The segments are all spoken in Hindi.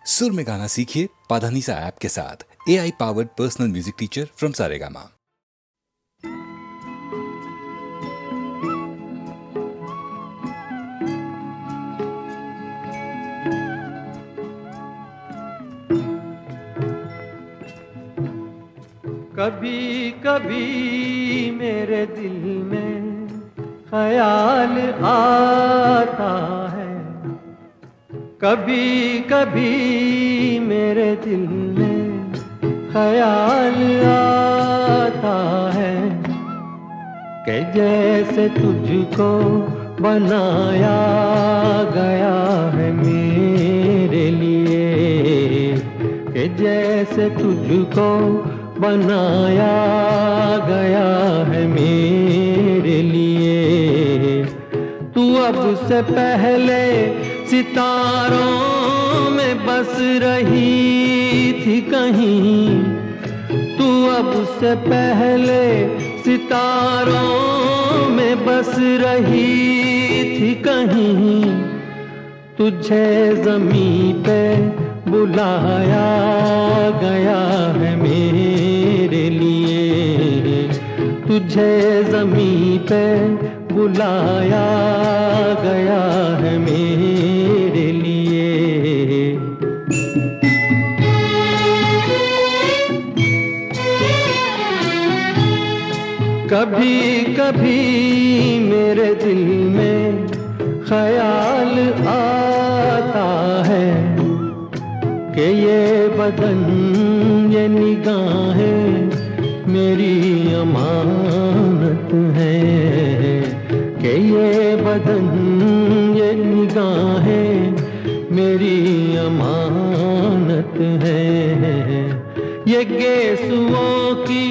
सुर में गाना सीखिए पाधानीसा ऐप के साथ। AI powered personal music teacher from Saregama. कभी कभी मेरे दिल में ख्याल आता है, कभी कभी मेरे दिल में ख्याल आता है कि जैसे तुझको बनाया गया है मेरे लिए, कि जैसे तुझको बनाया गया है मेरे लिए। तू अब से पहले सितारों में बस रही थी कहीं, तू अब से पहले सितारों में बस रही थी कहीं। तुझे ज़मीं पे बुलाया गया है मेरे लिए, तुझे ज़मीं पे बुलाया गया है मेरे लिए। कभी कभी मेरे दिल में ख्याल आता है कि ये बदन ये निगाहें मेरी अमानत है, कि ये बदन ये निगाहें मेरी अमानत है। ये गेसुओं की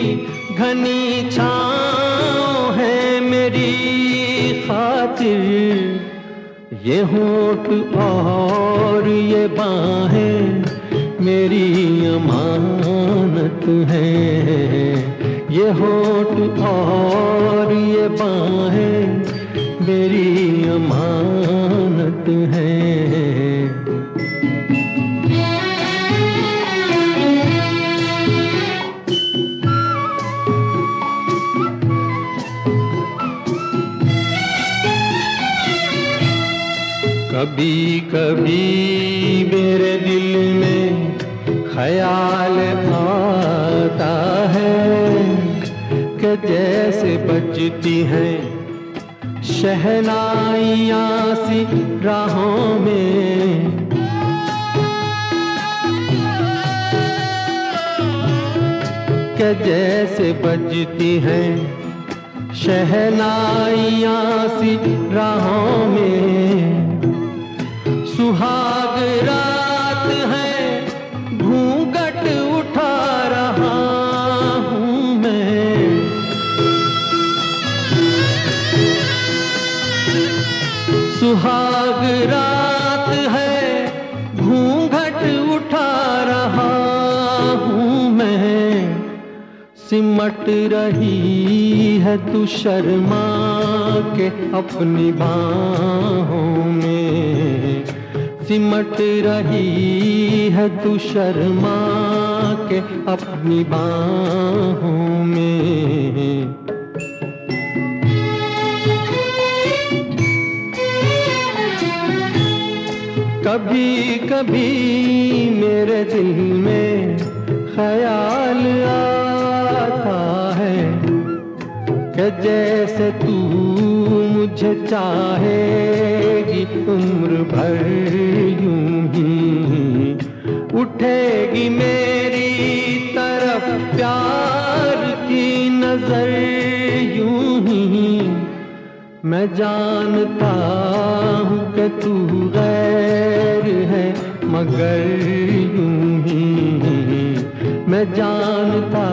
घनी छाँव है मेरी खातिर, ये होठ और ये बाहें मेरी अमानत है। ये होठ और ये बाहें मेरी अमानत है। कभी कभी मेरे दिल में ख्याल आता है कि जैसे बजती हैं शहनाइयाँ सी राहों में, कि जैसे बजती हैं शहनाइयाँ सी राहों में। सुहाग रात है घूंघट उठा रहा हूँ मैं, सुहाग रात है घूंघट उठा रहा हूँ मैं। सिमट रही है तू शर्मा के अपनी बाहों में, सिमट रही है तू शर्मा के अपनी बाहों में। कभी कभी मेरे दिल में ख्याल आता है कि जैसे तू मुझे चाहेगी उम्र भर यूं ही, उठेगी मेरी तरफ प्यार की नजर यूं ही। मैं जानता हूँ कि तू गैर है मगर यूं ही, मैं जानता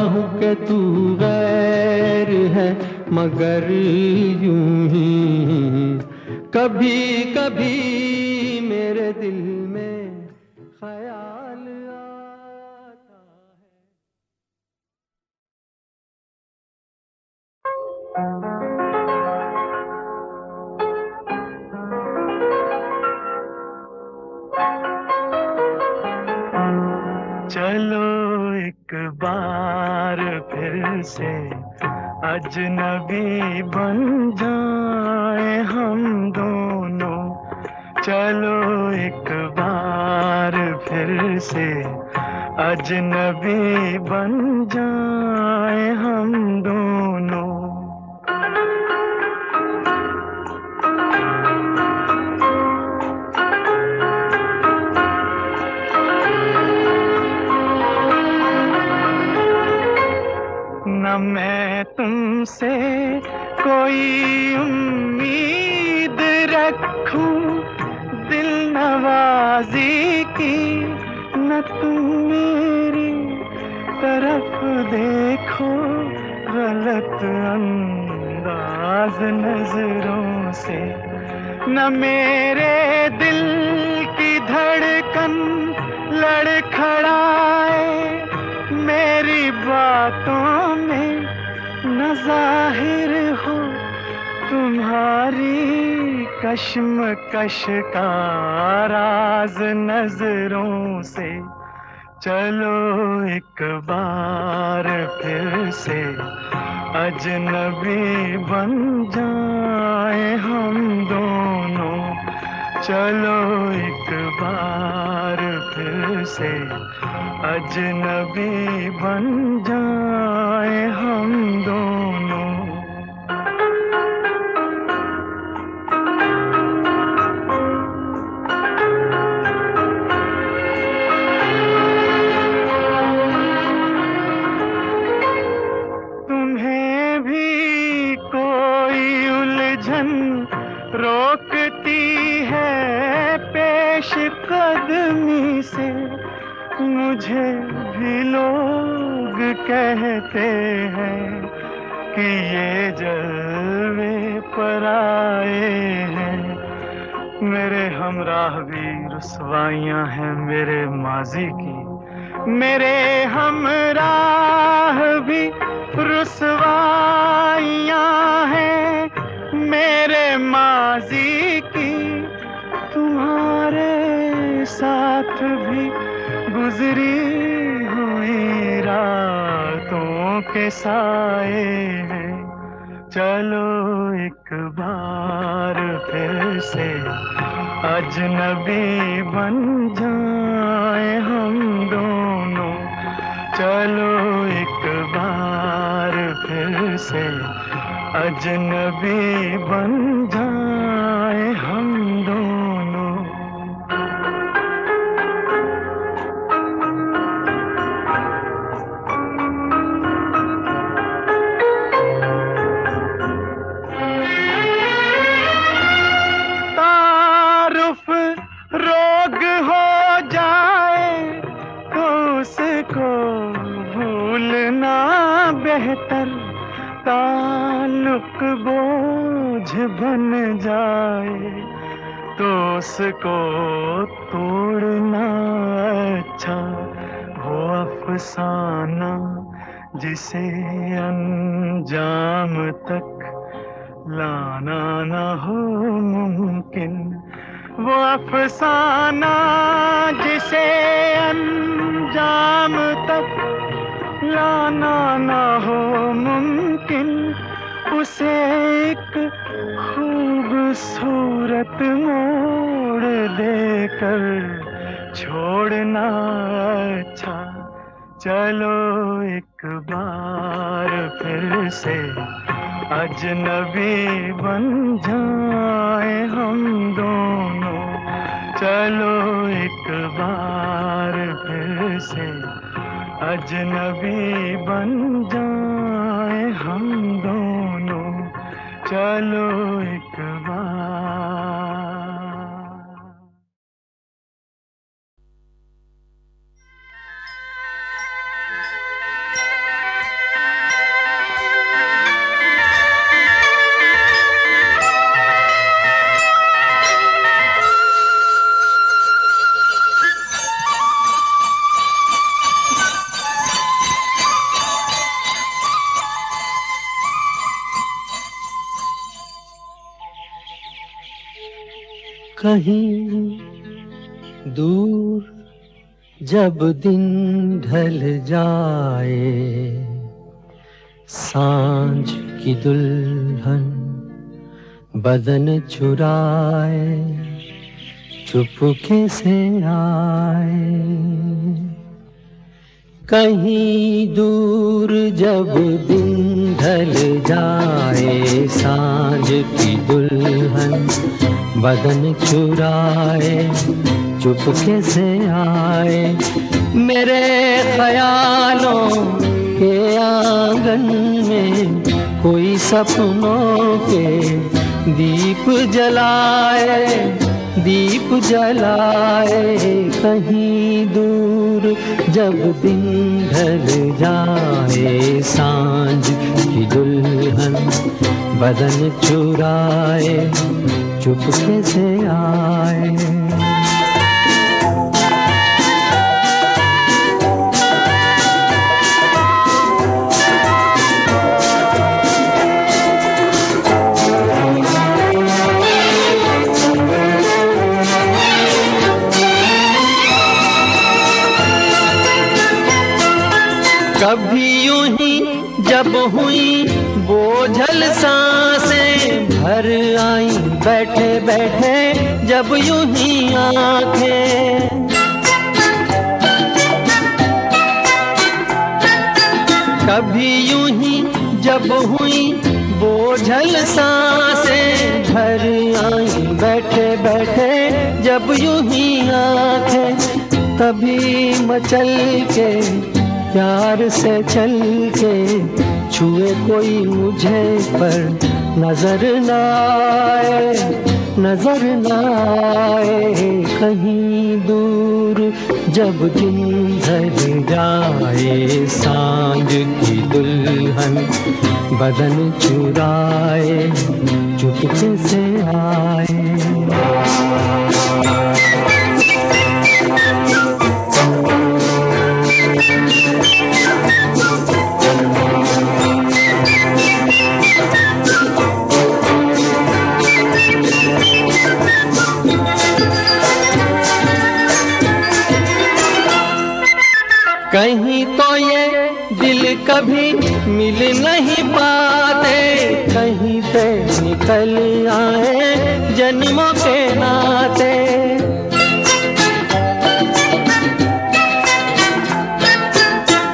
हूँ कि तू गैर है मगर यूं ही। कभी कभी मेरे दिल में ख्याल आता है। चलो एक बार फिर से अजनबी बन जाए हम दोनों। चलो एक बार फिर से अजनबी बन जाए हम दोनों। न मैं तुमसे कोई उम्मीद रखूं दिल नवाजी की, न तुम मेरी तरफ देखो गलत अंदाज नजरों से। न मेरे दिल की धड़कन लड़खड़ाए मेरी बातों में, न जाहिर हो तुम्हारी कश्मकश का राज नजरों से। चलो एक बार फिर से अजनबी बन जाए हम दोनों। चलो एक बार फिर से अजनबी बन जाए हम दोनों। तुम्हें भी कोई उलझन रोकती है पेश कदमी से, मुझे भी लोग कहते हैं कि ये जलवे पर आए हैं। मेरे हमराह भी रुसवाइयां हैं मेरे माजी की, मेरे हमराह भी रुसवाइयां हैं मेरे माजी की। तुम्हारे साथ भी गुजरी हुई रातों के साए हैं। चलो एक बार फिर से अजनबी बन जाए हम दोनों। चलो एक बार फिर से अजनबी बन जाए हम दोनों। तारुफ रोग हो जाए तो उसको भूलना बेहतर, ताल्लुक बोझ बन जाए तो उसको तोड़ना अच्छा। वो अफसाना जिसे अंजाम तक लाना न हो मुमकिन, वो अफसाना जिसे अंजाम तक लाना न हो मुमकिन, उसे एक खूबसूरत मोड़ देकर छोड़ना अच्छा। चलो एक बार फिर से अजनबी बन जाए हम दोनों। चलो एक बार फिर से अजनबी बन जाए हम दोनों। चलो एक बार। कहीं दूर जब दिन ढल जाए सांझ की दुल्हन बदन चुराए चुपके से आए, कहीं दूर जब दिन ढल जाए सांझ की दुल्हन बदन चुराए चुपके से आए, मेरे ख्यालों के आंगन में कोई सपनों के दीप जलाए, दीप जलाए, कहीं दूर जब दिन ढल जाए सांझ की दुल्हन बदन चुराए चुपके से आए। कभी यूं ही जब हुई बोझल सांसें भर आई बैठे बैठे जब यूं ही आंखें, कभी यूं ही जब हुई बोझल सांसें भर आई बैठे बैठे जब यूं ही आंखें, तभी मचल के प्यार से चल के छुए कोई मुझे पर नजर न आए, नजर न आए, कहीं दूर जब दिन ढल जाए सांझ की दुल्हन बदन चुराए चुपके से आए। कहीं तो ये दिल कभी मिल नहीं पाते, कहीं से निकल आए जन्मों के नाते,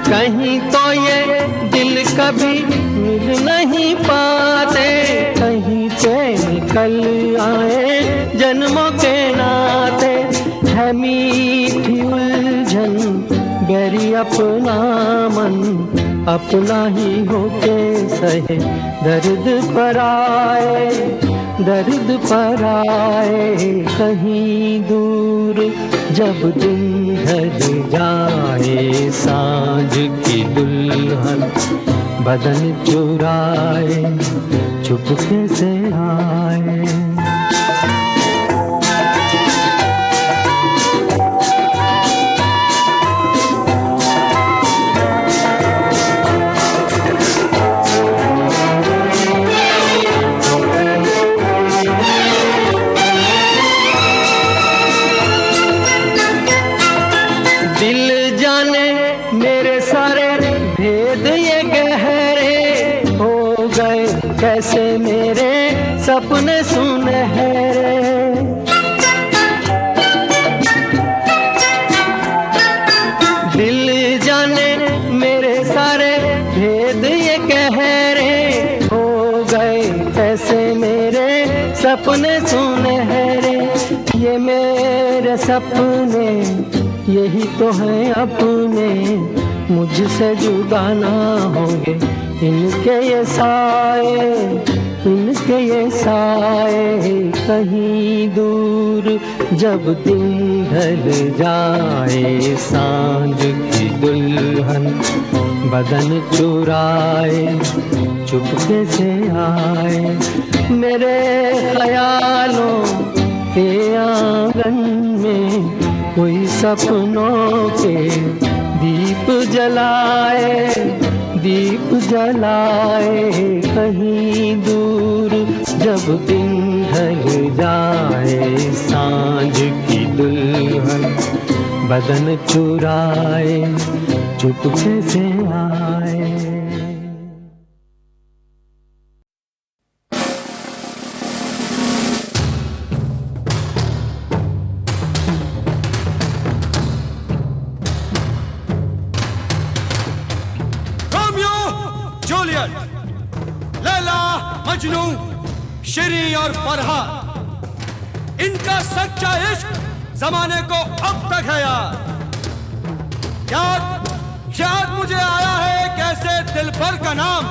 कहीं तो ये दिल कभी मिल नहीं पाते, कहीं से निकल आए जन्मों के नाते, है मीठी उलझन गैरी अपना मन अपना ही होके सहे दर्द पर आए, दर्द पर आए, कहीं दूर जब दिन ढल जाए सांझ की दुल्हन बदन चुराए चुपके से आए। दिल जाने मेरे सारे भेद ये गहरे हो गए कैसे मेरे सपने सुनहरे, दिल जाने मेरे सारे भेद ये गहरे हो गए कैसे मेरे सपने सुनहरे, ये मेरे सपने यही तो है अपने मुझसे जुदा ना होंगे इनके ये साए, इनके ये साए, कहीं दूर जब दिन ढल जाए सांझ की दुल्हन बदन चुराए चुपके से आए, मेरे ख्यालों के आंगन में कोई सपनों के दीप जलाए, दीप जलाए, कहीं दूर जब दिन ढल जाए सांझ की दुल्हन बदन चुराए चुपके से आए। रोमियो जूलियट, लैला मजनू, शिरी और फरहाद, इनका सच्चा इश्क जमाने को अब तक है याद मुझे आया है कैसे दिलबर का नाम,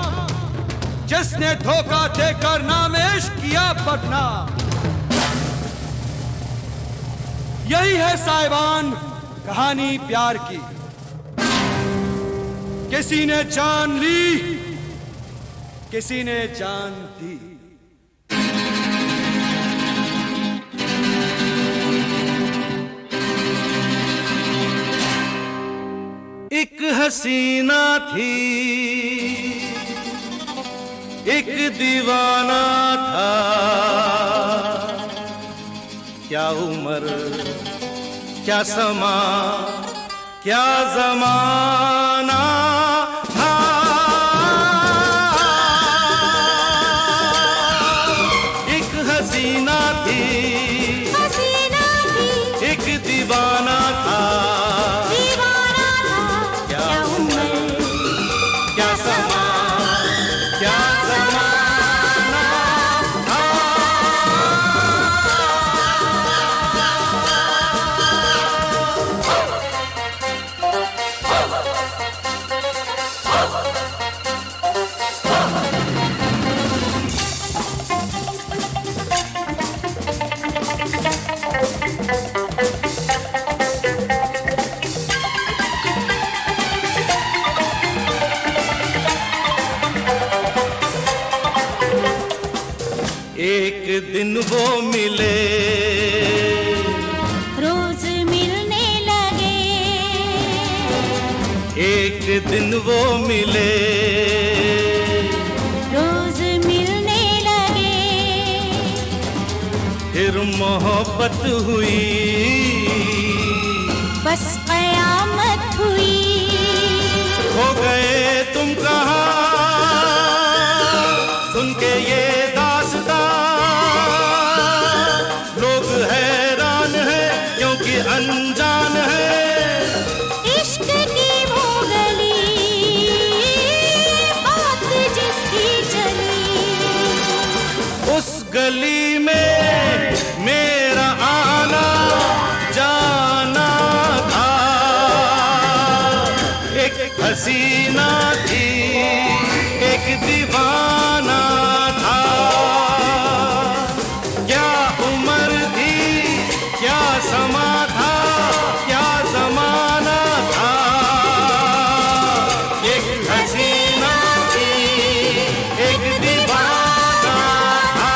जिसने धोखा देकर नाम इश्क किया बदनाम। यही है साहिबान कहानी प्यार की, किसी ने जान ली, किसी ने जान दी। एक हसीना थी, एक दीवाना था, क्या उम्र क्या समा क्या जमाना था। एक हसीना थी, एक दीवाना था, क्या उम्र क्या समा क्या जमाना था। एक दिन वो मिले, रोज मिलने लगे, एक दिन वो मिले, रोज मिलने लगे, फिर मोहब्बत हुई, बस कयामत हुई। हो गए तुम कहाँ सुन के ये लोग हैरान है क्योंकि अनजान है। इश्क की वो गली, बात जिसकी चली, उस गली में मेरा आना जाना था। एक हसीना थी, एक दीवाना था, क्या उम्र थी क्या समा था क्या जमाना था। एक हसीना थी, एक दीवाना था।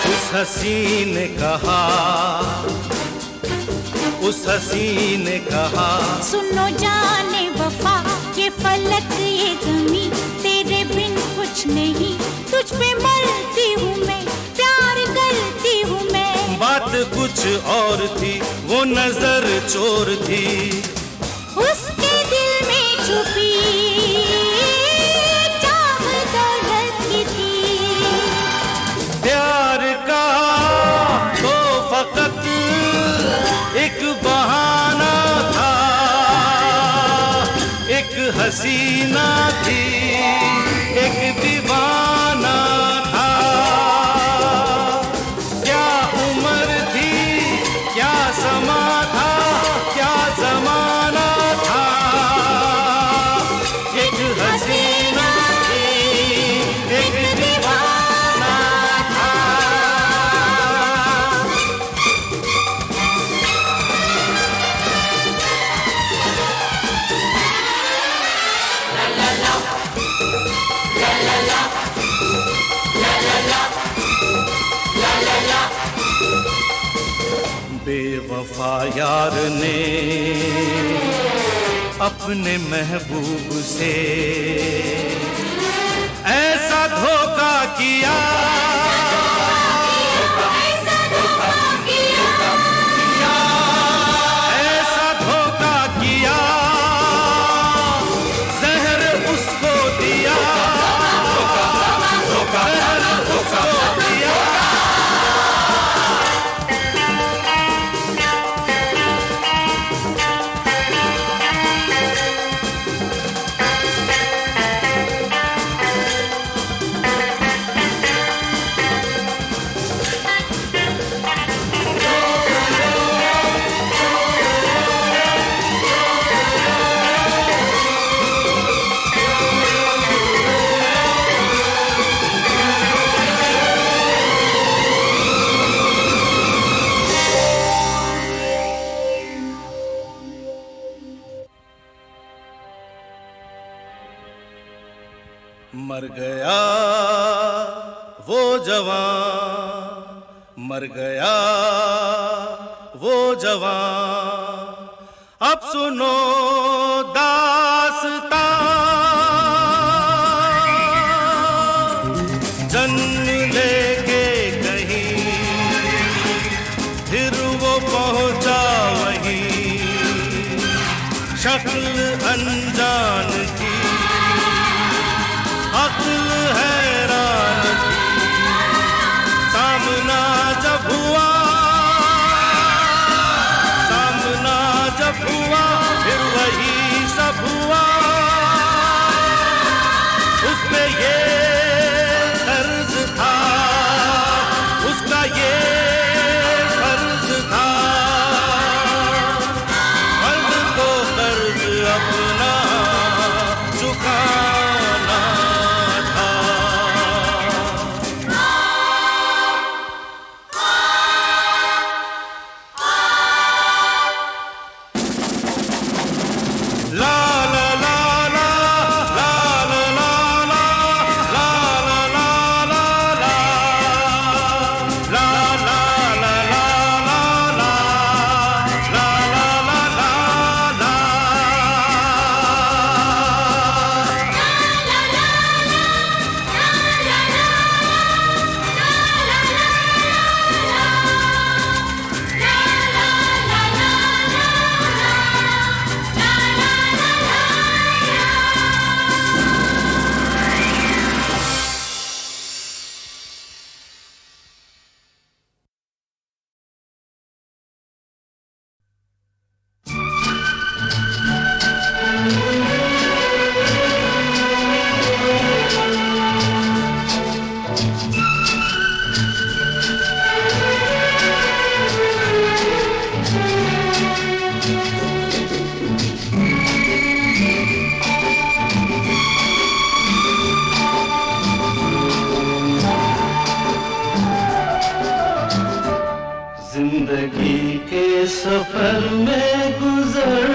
उस हसी ने कहा, उस हसी ने कहा, सुनो जाने वफा, ये फलक ये जमी, तेरे बिन कुछ नहीं, तुझ पे मरती हूँ मैं, प्यार करती हूँ मैं। बात कुछ और थी, वो नजर चोर थी, उसके दिल में छुपी चाह दौलत की थी। प्यार का तो फकत एक बहाना था। एक हसीना थी, एक दीवाना था, क्या उम्र थी क्या समा था क्या जमाना था। एक हसीना थी, एक दीवाना था। बेवफा यार ने अपने महबूब से ऐसा धोखा किया, ऐसा धोखा किया, जहर उसको दिया, जहर उसको दिया। मर गया वो जवान, मर गया वो जवान, अब सुनो दास्तां। जन्म लेके कहीं फिर वो पहुंचा वहीं, शक्ल अनजान की, अक्ल हैरान थी। सामना जब हुआ, सामना जब हुआ, फिर वही सब हुआ। उस पे ये कर्ज था, उसका ये कर्ज था, कर्ज तो कर्ज अपना चुकाना था। ला ला ला ला ला ला ला ला ला ला ला ला ला ला ला ला जिंदगी के सफर में गुजर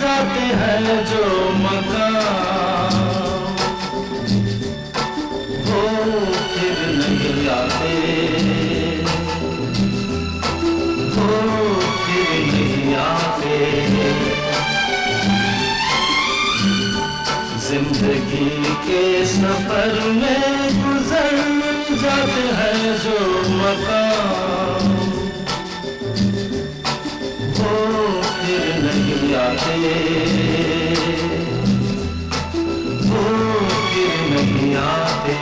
जाते हैं जो मकाम, वो फिर नहीं आते, वो फिर नहीं आते। जिंदगी के सफर में गुजर जाते हैं जो मकाम, वो फिर नहीं आते, वो फिर नहीं आते।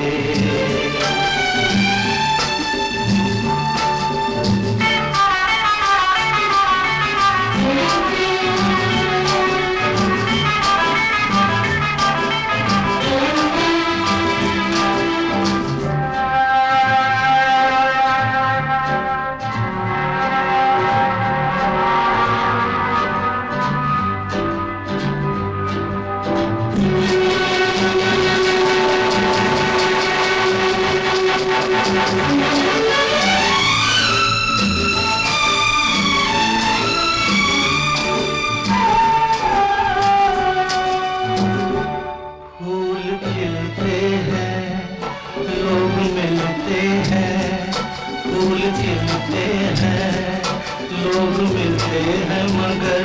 खिलते हैं मगर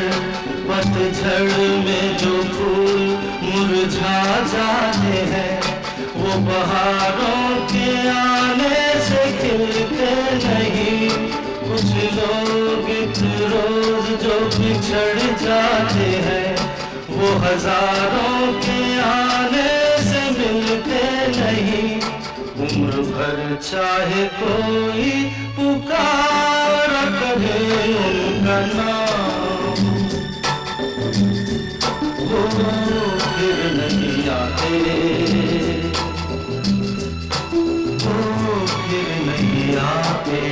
पतझड़ में जो फूल मुरझा जाते हैं वो बहारों के आने से खिलते नहीं। कुछ लोग एक रोज जो बिछड़ जाते हैं वो हजारों के आने से मिलते नहीं। उम्र भर चाहे कोई पुकारा करे उनका नाम वो फिर नहीं आते, वो फिर नहीं आते।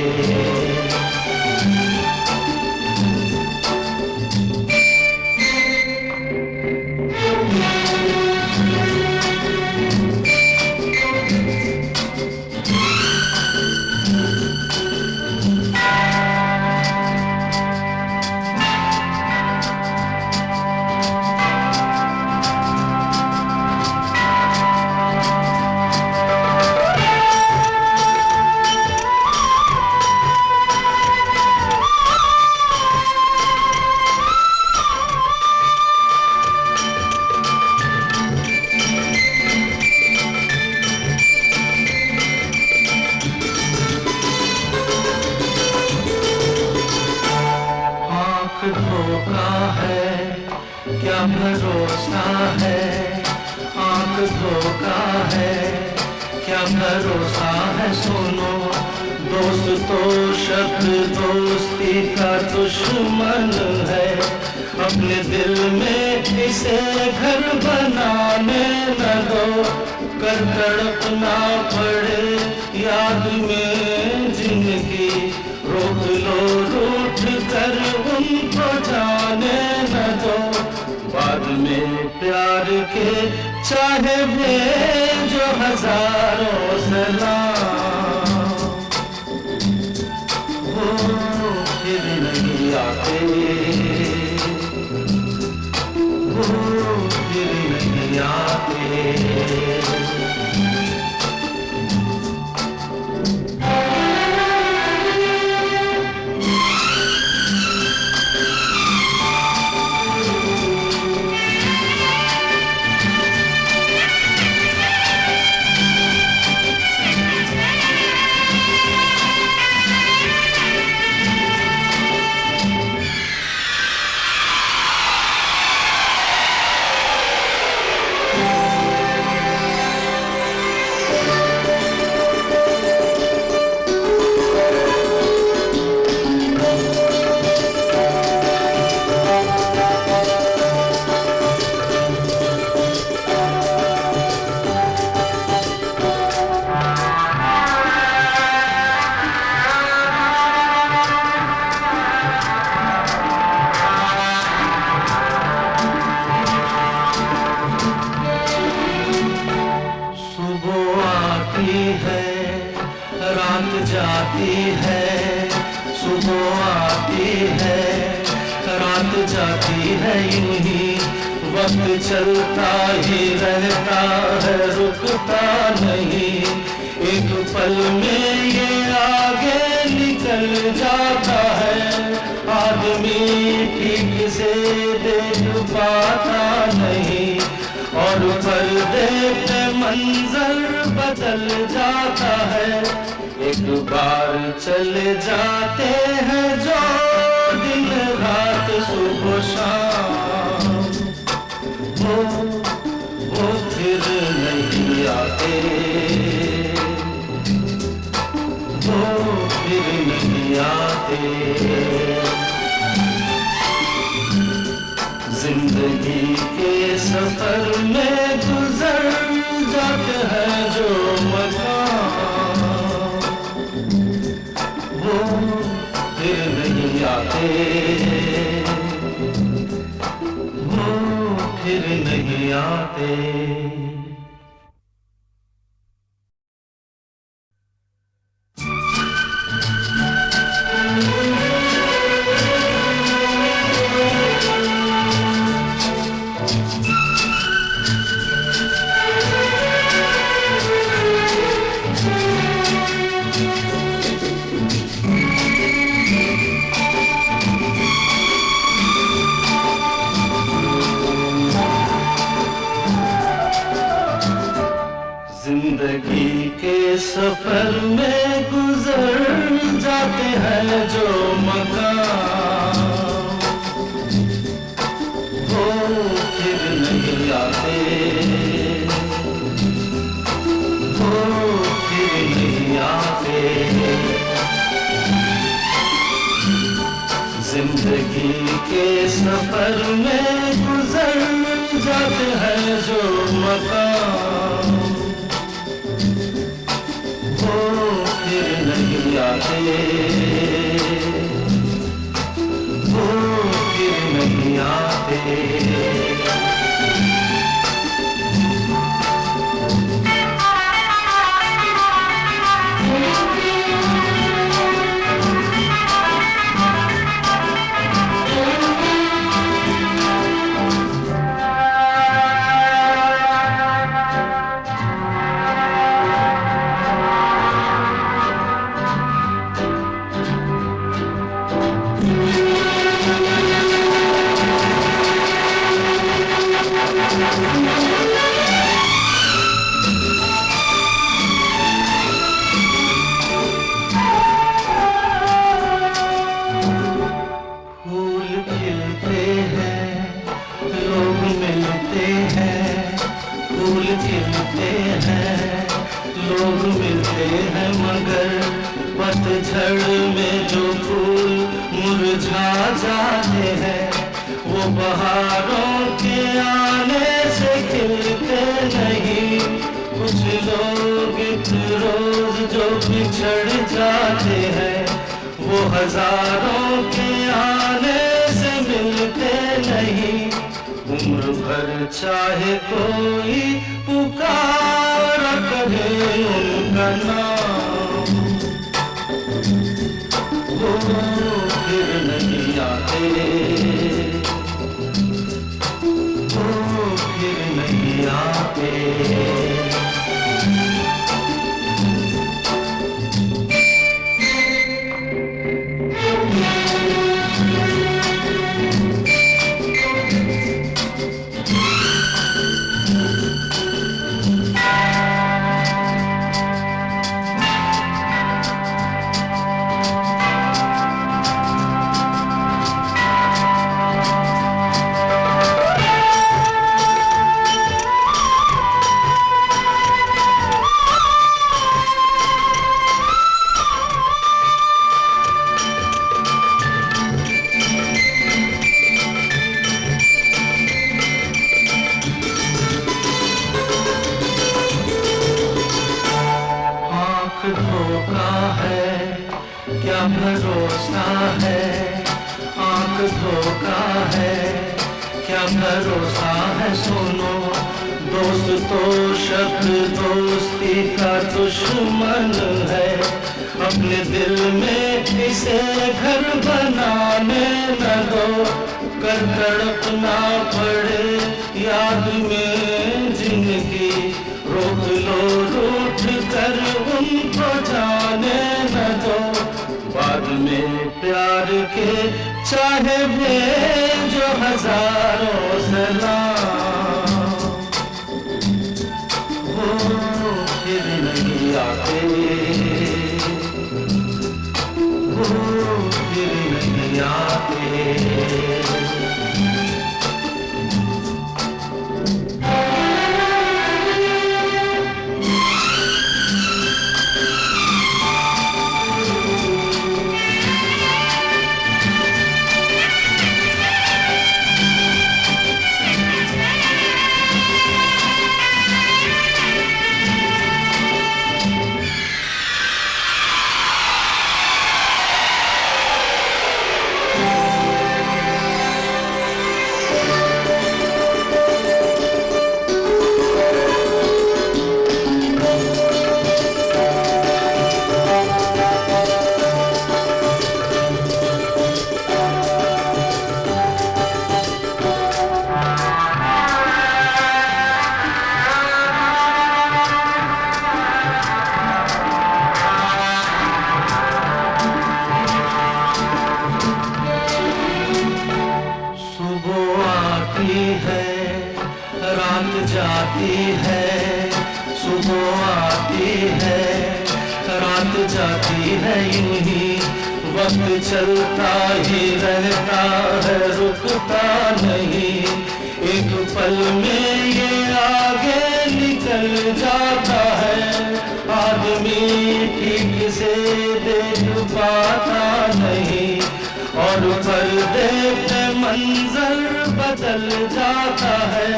धोखा है क्या भरोसा है, आंख धोखा है क्या भरोसा है। सुनो दोस्त तो शब्द दोस्ती का दुश्मन है। अपने दिल में इसे घर बनाने न दो, कर तड़पना पड़े याद में जिंदगी। रोक लो रूठ कर उनको जाने न दो, बाद में प्यार के चाहे भेजो हजारों सलाम वो फिर नहीं आते, वो फिर नहीं आते। जाती है सुबह आती है, रात जाती है, यूं ही वक्त चलता ही रहता है, रुकता नहीं। एक पल में ये आगे निकल जाता है, आदमी ठीक से देख पाता नहीं, और पर्दे पे मंजर बदल जाता है। एक बार चले जाते हैं जो दिन रात सुबह शाम, वो फिर नहीं आते, वो फिर नहीं आते। जिंदगी के सफर में गुजर जाते हैं जो मकाम, वो फिर नहीं आते, वो फिर नहीं आते। सफर में गुजर जाते हैं जो मकाम, वो फिर नहीं आते, वो फिर नहीं आते। जिंदगी के सफर में गुजर जाते हैं जो मकाम, वो फिर नहीं आते, वो फिर नहीं आते। लोग मिलते हैं मगर पतझड़ में जो फूल मुरझा जाते हैं, वो बहारों के आने से खिलते नहीं। कुछ लोग एक रोज जो बिछड़ जाते हैं, वो हजारों के आने से मिलते नहीं। उम्र भर चाहे कोई पुकार करे उनका नाम, वो फिर नहीं आते, वो फिर नहीं आते। धोखा है क्या भरोसा है, आंख धोखा है क्या भरोसा है। सुनो दोस्त तो शब्द दोस्ती का दुश्मन है, अपने दिल में इसे घर बनाने न दो। कर तड़पना पड़े याद में जिंदगी, रोक लो रूठ कर उनको जाने न दो। बाद में प्यार के चाहे भेजो हजारों सलाम, वो फिर नहीं आते, वो फिर नहीं आते। रात जाती है, सुबह आती है, जाती है यूं ही, वक्त चलता ही रहता है रुकता नहीं, एक पल में ये आगे निकल जाता है, आदमी ठीक से देख पाता नहीं, और पर्दे पे मंजर बदल जाता है,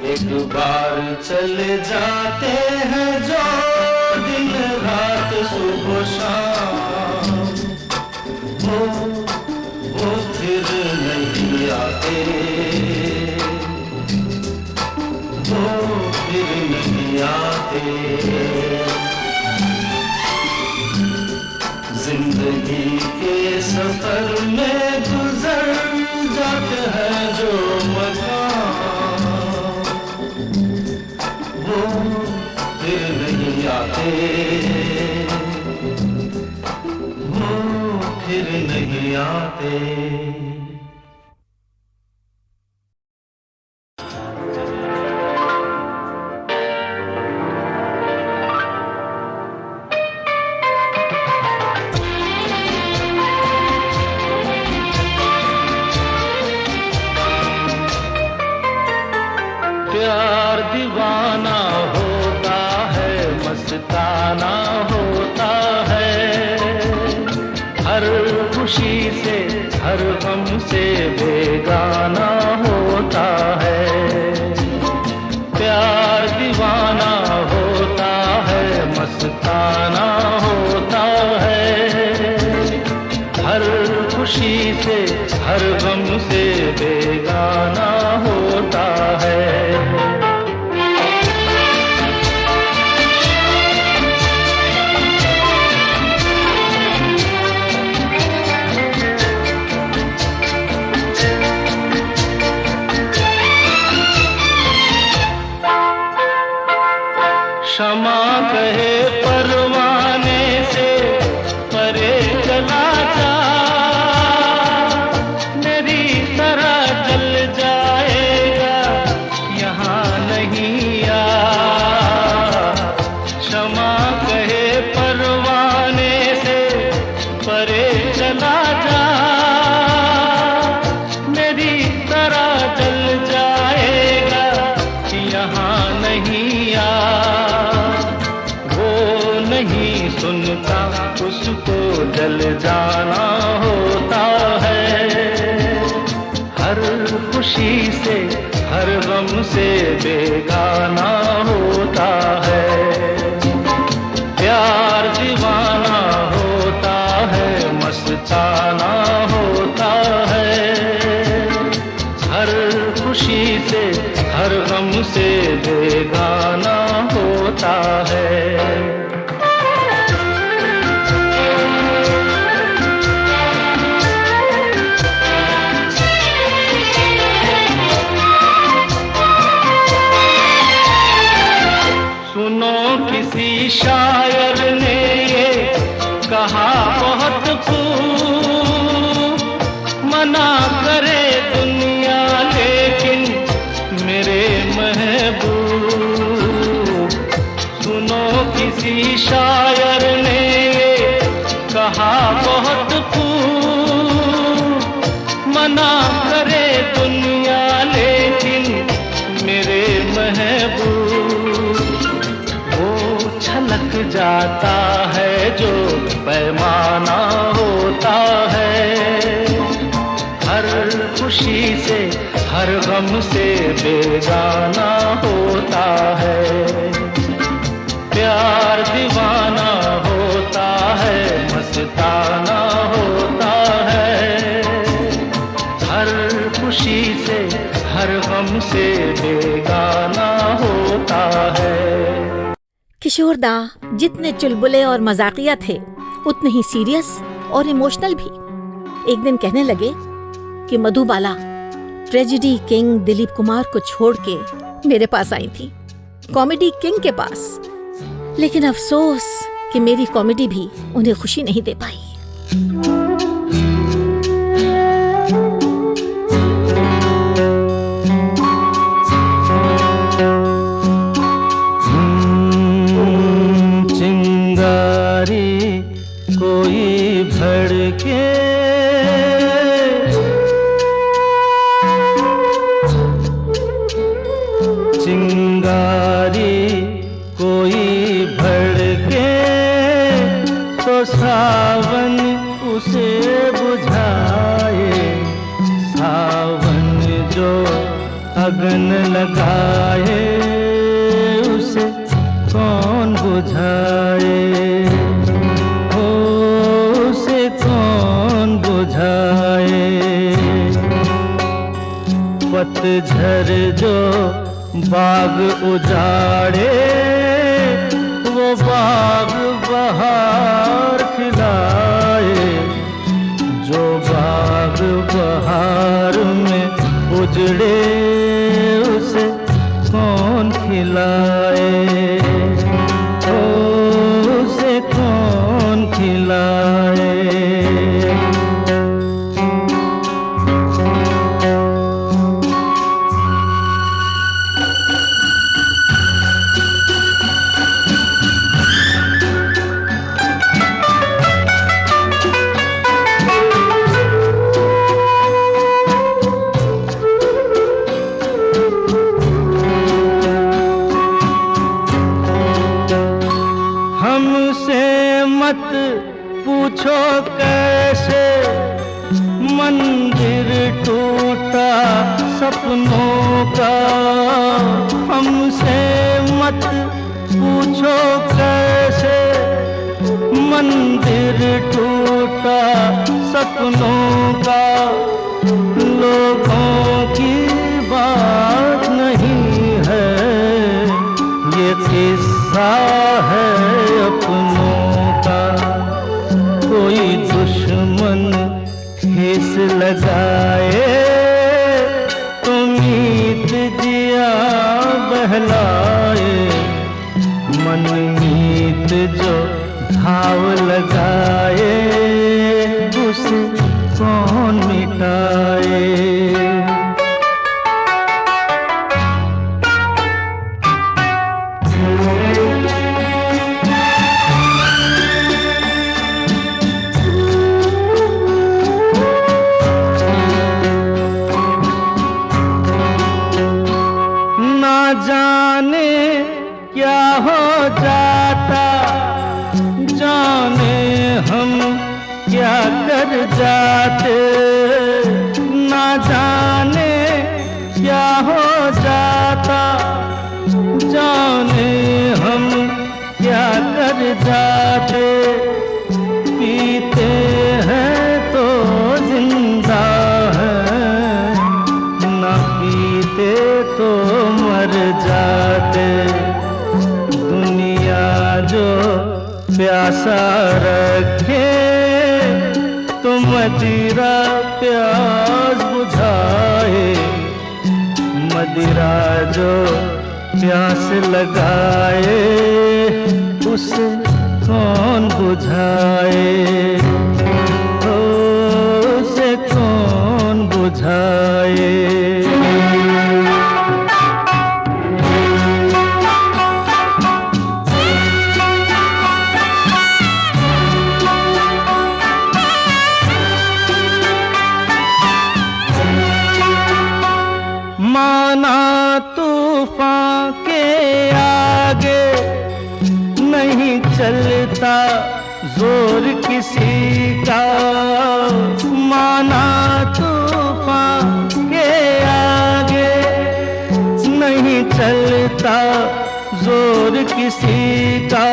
एक बार चले जाते हैं जो दिन रात सुबह शाम, वो फिर नहीं आते, वो फिर नहीं आते। जिंदगी के सफर में गुजर जाते हैं जो मकाम, वो फिर नहीं आते, वो फिर नहीं आते। प्यार दीवाना होता है, मस्ताना होता है, हर खुशी से हर गम से बेगाना होता है। प्यार दीवाना होता है, मस्ताना होता है, हर खुशी से हर गम से बेगाना होता है। क्षमा कहे परवाने से परे चला जा, मेरी तरह जल जाएगा यहाँ नहीं आ। क्षमा कहे परवाने से परे चला जा, मेरी तरह जल जाएगा यहाँ नहीं आ। नहीं सुनता उसको जल जाना होता है, हर खुशी से हर गम से बेगाना होता है। प्यार दीवाना होता है, मस्ताना होता है, हर खुशी से हर गम से बेगाना होता है। किसी शायर ने ये कहा बहुत खूब, मना करे दुनिया लेकिन मेरे महबूब। सुनो किसी शायर ने ये कहा बहुत खूब, मना करे दुनिया लेकिन मेरे महबूब। छलक जाता है जो पैमाना होता है, हर खुशी से हर गम से बेगाना होता है। प्यार दीवाना होता है, मस्ताना होता है, हर खुशी से हर गम से बेगाना होता है। किशोर दा जितने चुलबुले और मजाकिया थे उतने ही सीरियस और इमोशनल भी। एक दिन कहने लगे कि मधुबाला ट्रेजेडी किंग दिलीप कुमार को छोड़ के मेरे पास आई थी, कॉमेडी किंग के पास, लेकिन अफसोस कि मेरी कॉमेडी भी उन्हें खुशी नहीं दे पाई। चिंगारी अगन लगाए उसे कौन बुझाए, हो उसे कौन बुझाए। पतझर जो बाग उजाड़े वो बाग बहार खिलाए, जो बाग बहार में उजड़े उसे कौन खिलाए, ओ उसे कौन खिलाए। हमसे मत पूछो कैसे मंदिर टूटा सपनों का, हमसे मत पूछो कैसे मंदिर टूटा सपनों का। लोगों की बात नहीं है ये किस्सा है अपनों का। कोई दुश्मन ठेस लगाए तो मीत जिया बहलाए, मन मीत जो घाव लगाए उसे कौन मिटाए। जाने क्या हो जाता, जाने हम क्या कर जाते, ना जाने क्या हो जाता, जाने हम क्या कर जाते। पीते हैं तो जिंदा है, ना पीते तो मर जाते। दुनिया जो प्यासा रखे तो मदिरा प्यास बुझाए, मदिरा जो प्यास लगाए उसे कौन बुझाए, उसे कौन बुझाए। माना तूफान के आगे नहीं चलता जोर किसी का, माना तूफान के आगे नहीं चलता जोर किसी का।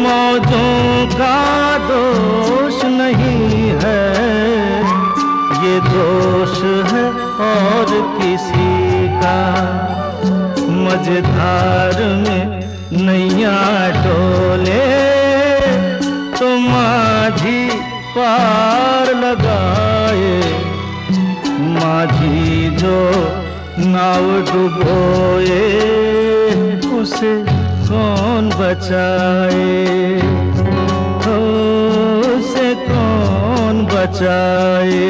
मौजों का दोष नहीं है ये दोष है और किसी का। मझधार में नैया डोले तो माझी पार लगाए, माझी जो नाव डुबोए उसे कौन बचाए, उसे कौन बचाए।